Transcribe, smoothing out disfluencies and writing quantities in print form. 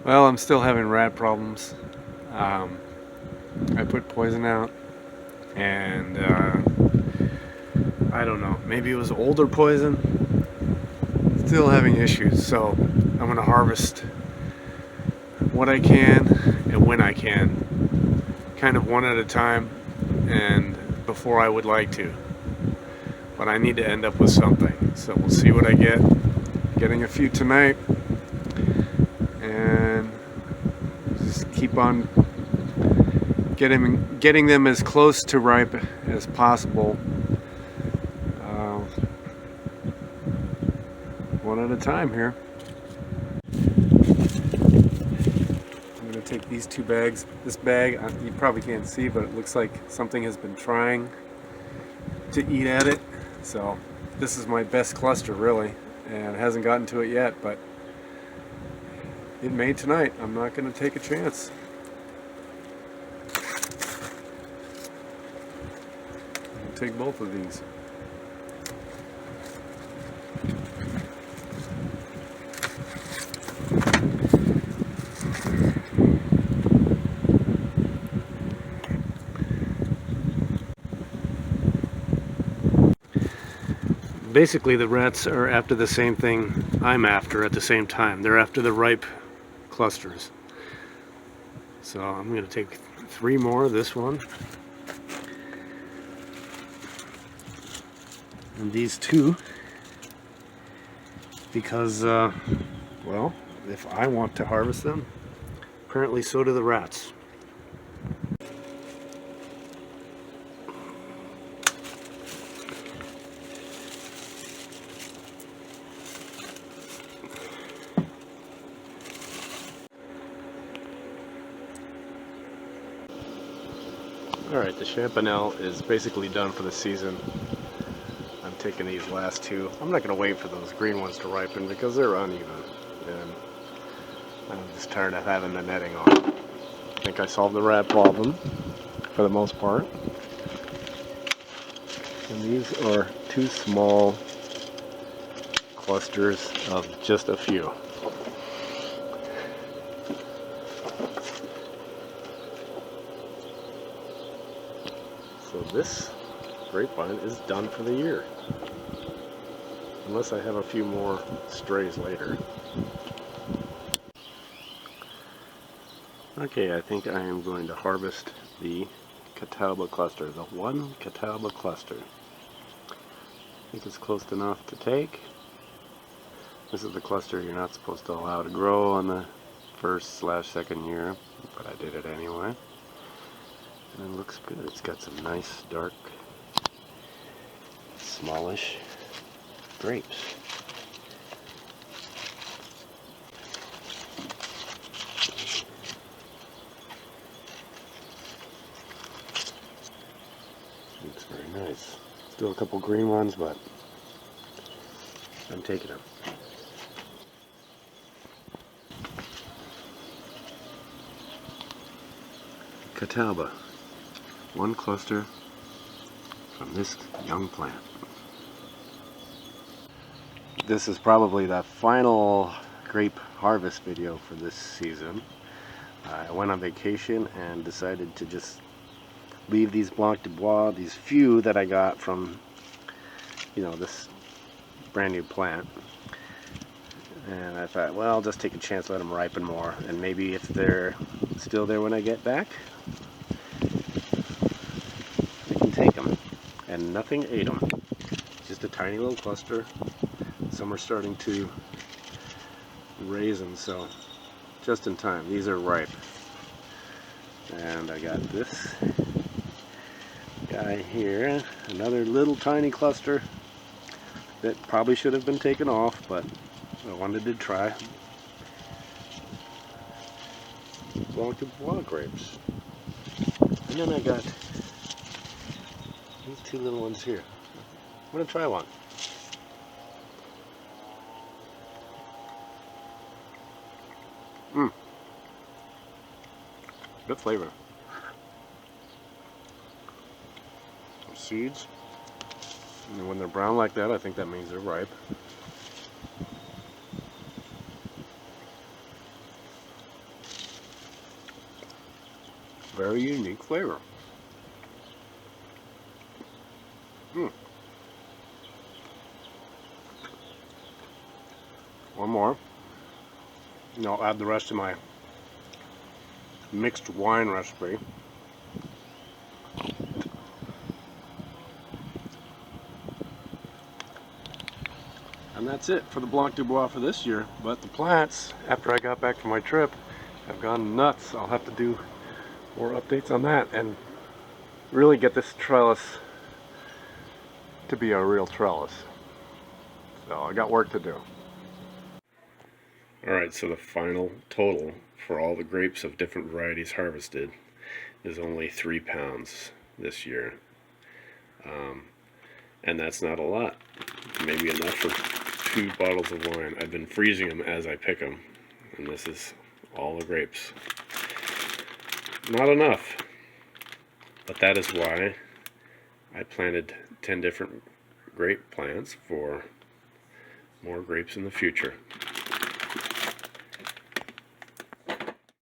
Well, I'm still having rat problems. Um, I put poison out, and I don't know, maybe it was older poison. Still having issues, so I'm gonna harvest what I can and when I can, kind of one at a time, and before I would like to. But I need to end up with something, so we'll see what I get. Getting a few tonight, and just keep on getting them as close to ripe as possible, uh, one at a time here. I'm going to take these two bags. This bag, you probably can't see, but it looks like something has been trying to eat at it. So this is my best cluster, really, and it hasn't gotten to it yet, but it may tonight. I'm not going to take a chance. I'll take both of these. Basically, the rats are after the same thing I'm after at the same time. They're after the ripe clusters. So I'm going to take 3 more of this one. And these 2. Because, well, if I want to harvest them, apparently so do the rats. Alright, the Champanel is basically done for the season. I'm taking these last 2. I'm not going to wait for those green ones to ripen because they're uneven. And I'm just tired of having the netting on. I think I solved the rat problem for the most part. And these are 2 small clusters of just a few. So this grapevine is done for the year. Unless I have a few more strays later. Okay, I think I am going to harvest the Catawba cluster, the one Catawba cluster. I think it's close enough to take. This is the cluster you're not supposed to allow to grow on the first/second year, but I did it anyway. And it looks good. It's got some nice, dark, smallish grapes. Looks very nice. Still a couple green ones, but I'm taking them. Catawba. One cluster from this young plant. This is probably the final grape harvest video for this season. I went on vacation and decided to just leave these Blanc Du Bois, these few that I got from, this brand new plant. And I thought, well, I'll just take a chance, let them ripen more, and maybe if they're still there when I get back, I can take them. And nothing ate them. Just a tiny little cluster. Some are starting to raise them, so just in time. These are ripe. And I got this guy here, another little tiny cluster that probably should have been taken off, but I wanted to try. Blanc Du Bois grapes. And then I got these 2 little ones here. I'm going to try one. Good flavor. Some seeds. And when they're brown like that, I think that means they're ripe. very unique flavor. One more. And I'll add the rest of my mixed wine recipe. And that's it for the Blanc Du Bois for this year. But the plants, after I got back from my trip, have gone nuts. I'll have to do more updates on that and really get this trellis to be a real trellis. So I got work to do. Alright, so the final total for all the grapes of different varieties harvested is only 3 pounds this year. And that's not a lot. Maybe enough for 2 bottles of wine. I've been freezing them as I pick them. And this is all the grapes. Not enough. But that is why I planted 10 different grape plants for more grapes in the future.